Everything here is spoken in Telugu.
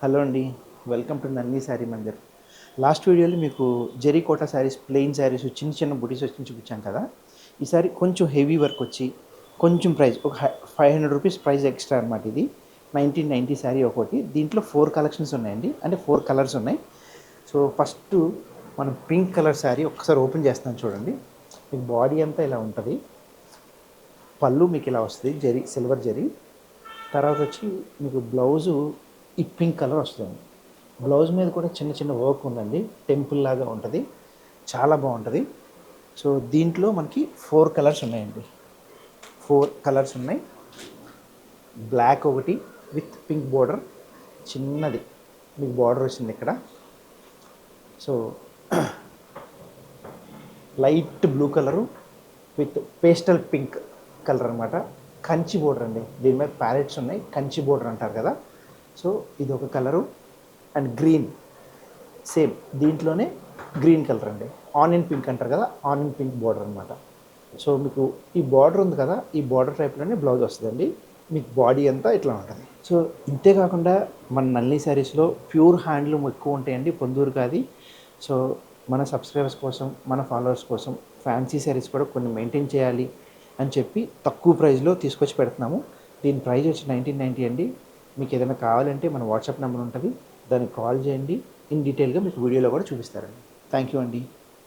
హలో అండి, welcome to Nanni saree Mandir. Last వీడియోలో మీకు zari Kota sarees, plain sarees, చిన్న చిన్న బుటీస్ వచ్చి చూపించాం కదా. ఈసారి కొంచెం హెవీ వర్క్ వచ్చి కొంచెం ప్రైస్ ఒక 500 రూపీస్ ప్రైస్ ఎక్స్ట్రా అనమాట. ఇది 1990 శారీ ఒకటి. దీంట్లో 4 కలెక్షన్స్ ఉన్నాయండి, అంటే 4 కలర్స్ ఉన్నాయి. సో ఫస్ట్ మనం పింక్ కలర్ శారీ ఒక్కసారి ఓపెన్ చేస్తాను చూడండి. మీకు బాడీ అంతా ఇలా ఉంటుంది, పళ్ళు మీకు ఇలా వస్తుంది, జరీ సిల్వర్ జరీ. తర్వాత వచ్చి మీకు బ్లౌజు ఈ పింక్ కలర్ వస్తుంది. బ్లౌజ్ మీద కూడా చిన్న చిన్న వర్క్ ఉందండి, టెంపుల్ లాగా ఉంటుంది, చాలా బాగుంటుంది. సో దీంట్లో మనకి 4 కలర్స్ ఉన్నాయండి, 4 కలర్స్ ఉన్నాయి. బ్లాక్ ఒకటి విత్ పింక్ బోర్డర్, చిన్నది మీకు బార్డర్ వచ్చింది ఇక్కడ. So light blue colour with pastel pink colour అనమాట. కంచి బోర్డర్ అండి, దీని మీద ప్యారెట్స్ ఉన్నాయి, కంచి బోర్డర్ అంటారు కదా. సో ఇది ఒక కలరు. అండ్ గ్రీన్ సేమ్ దీంట్లోనే గ్రీన్ కలర్ అండి, ఆనియన్ పింక్ అంటారు కదా, ఆనియన్ పింక్ బార్డర్ అనమాట. సో మీకు ఈ బార్డర్ ఉంది కదా, ఈ బార్డర్ టైప్లోనే బ్లౌజ్ వస్తుందండి. మీకు బాడీ అంతా ఇట్లా ఉంటుంది. సో ఇంతే కాకుండా మన నల్లి శారీస్లో ప్యూర్ హ్యాండ్లూమ్ ఎక్కువ ఉంటాయండి, పొందూరు కాది. సో మన సబ్స్క్రైబర్స్ కోసం, మన ఫాలోవర్స్ కోసం ఫ్యాన్సీ శారీస్ కూడా కొన్ని మెయింటైన్ చేయాలి అని చెప్పి తక్కువ ప్రైస్లో తీసుకొచ్చి పెడుతున్నాము. దీని ప్రైస్ వచ్చి 1990 అండి. మీకు ఏదైనా కావాలంటే మన వాట్సాప్ నెంబర్ ఉంటుంది, దానికి కాల్ చేయండి. ఇన్ డీటెయిల్గా మీకు వీడియోలో కూడా చూపిస్తారండి. థ్యాంక్ యూ అండి.